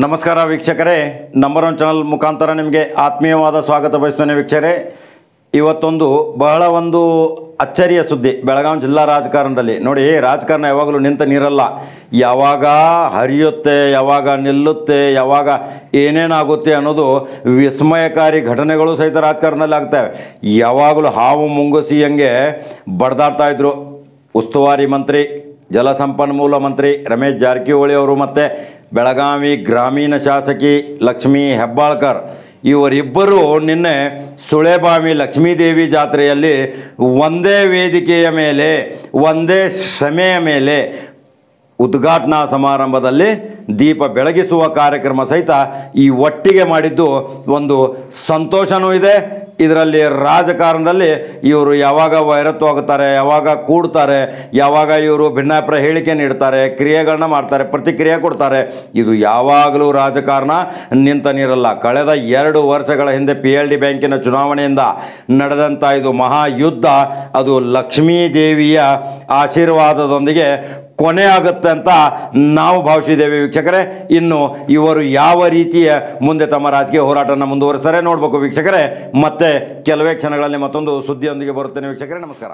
ನಮಸ್ಕಾರ ವೀಕ್ಷಕರೇ, number one channel ಮುಖಾಂತರ ನಿಮಗೆ ಆತ್ಮೀಯವಾದ ಸ್ವಾಗತ ಬಯಸ್ತೇನೆ ವೀಕ್ಷಕರೇ. ಇವತ್ತೊಂದು ಬಹಳ ಒಂದು ಅಚ್ಚರಿಯ ಸುದ್ದಿ ಬೆಳಗಾವಿ ಜಿಲ್ಲಾ ರಾಜಕಾರಣದಲ್ಲಿ. ನೋಡಿ, ರಾಜಕಾರಣ ಯಾವಾಗಲೂ ನಿಂತ ನೀರಲ್ಲ. ಯಾವಾಗ ಹರಿಯುತ್ತೆ, ಯಾವಾಗ ನಿಲ್ಲುತ್ತೆ, ಯಾವಾಗ ಏನೇನಾಗುತ್ತೆ ಅನ್ನೋದು ವಿಸ್ಮಯಕಾರಿ ಘಟನೆಗಳು ಸಹಿತ ರಾಜಕಾರಣದಲ್ಲಿ ಆಗ್ತವೆ. ಯಾವಾಗಲೂ ಹಾವು ಮುಂಗುಸಿ ಹಂಗೆ ಬಡ್ದಾಡ್ತಾ ಇದ್ರು ಉಸ್ತುವಾರಿ ಮಂತ್ರಿ, ಜಲಸಂಪನ್ಮೂಲ ಮಂತ್ರಿ ರಮೇಶ್ ಜಾರಕಿಹೊಳಿ ಅವರು ಮತ್ತು ಬೆಳಗಾವಿ ಗ್ರಾಮೀಣ ಶಾಸಕಿ ಲಕ್ಷ್ಮೀ ಹೆಬ್ಬಾಳ್ಕರ್ ಇವರಿಬ್ಬರು ನಿನ್ನೆ ಸುಳೆಬಾವಿ ಲಕ್ಷ್ಮೀದೇವಿ ಜಾತ್ರೆಯಲ್ಲಿ ಒಂದೇ ವೇದಿಕೆಯ ಮೇಲೆ ಒಂದೇ ಶ್ರಮೆಯ ಮೇಲೆ ಉದ್ಘಾಟನಾ ಸಮಾರಂಭದಲ್ಲಿ ದೀಪ ಬೆಳಗಿಸುವ ಕಾರ್ಯಕ್ರಮ ಸಹಿತ ಈ ಒಟ್ಟಿಗೆ ಮಾಡಿದ್ದು ಒಂದು ಸಂತೋಷವೂ ಇದೆ. ಇದರಲ್ಲಿ ರಾಜಕಾರಣದಲ್ಲಿ ಇವರು ಯಾವಾಗ ವೈರತ್ವಾಗುತ್ತಾರೆ, ಯಾವಾಗ ಕೂಡ್ತಾರೆ, ಯಾವಾಗ ಇವರು ಭಿನ್ನಾಭಿಪ್ರಾಯ ಹೇಳಿಕೆ ನೀಡ್ತಾರೆ, ಕ್ರಿಯೆಗಳನ್ನ ಮಾಡ್ತಾರೆ, ಪ್ರತಿಕ್ರಿಯೆ ಕೊಡ್ತಾರೆ, ಇದು ಯಾವಾಗಲೂ ರಾಜಕಾರಣ ನಿಂತ ನೀರಲ್ಲ. ಕಳೆದ 2 ವರ್ಷಗಳ ಹಿಂದೆ PLD ಬ್ಯಾಂಕಿನ ಚುನಾವಣೆಯಿಂದ ನಡೆದಂಥ ಇದು ಮಹಾಯುದ್ಧ, ಅದು ಲಕ್ಷ್ಮೀ ದೇವಿಯ ಆಶೀರ್ವಾದದೊಂದಿಗೆ ಕೊನೆ ಆಗುತ್ತೆ ಅಂತ ನಾವು ಭಾವಿಸಿದ್ದೇವೆ ವೀಕ್ಷಕರೇ. ಇನ್ನು ಇವರು ಯಾವ ರೀತಿಯ ಮುಂದೆ ತಮ್ಮ ರಾಜಕೀಯ ಹೋರಾಟವನ್ನು ಮುಂದುವರಿಸ್ತಾರೆ ನೋಡಬೇಕು ವೀಕ್ಷಕರೇ. ಮತ್ತೆ ಕೆಲವೇ ಕ್ಷಣಗಳಲ್ಲಿ ಮತ್ತೊಂದು ಸುದ್ದಿಯೊಂದಿಗೆ ಬರುತ್ತೇನೆ ವೀಕ್ಷಕರೇ. ನಮಸ್ಕಾರ.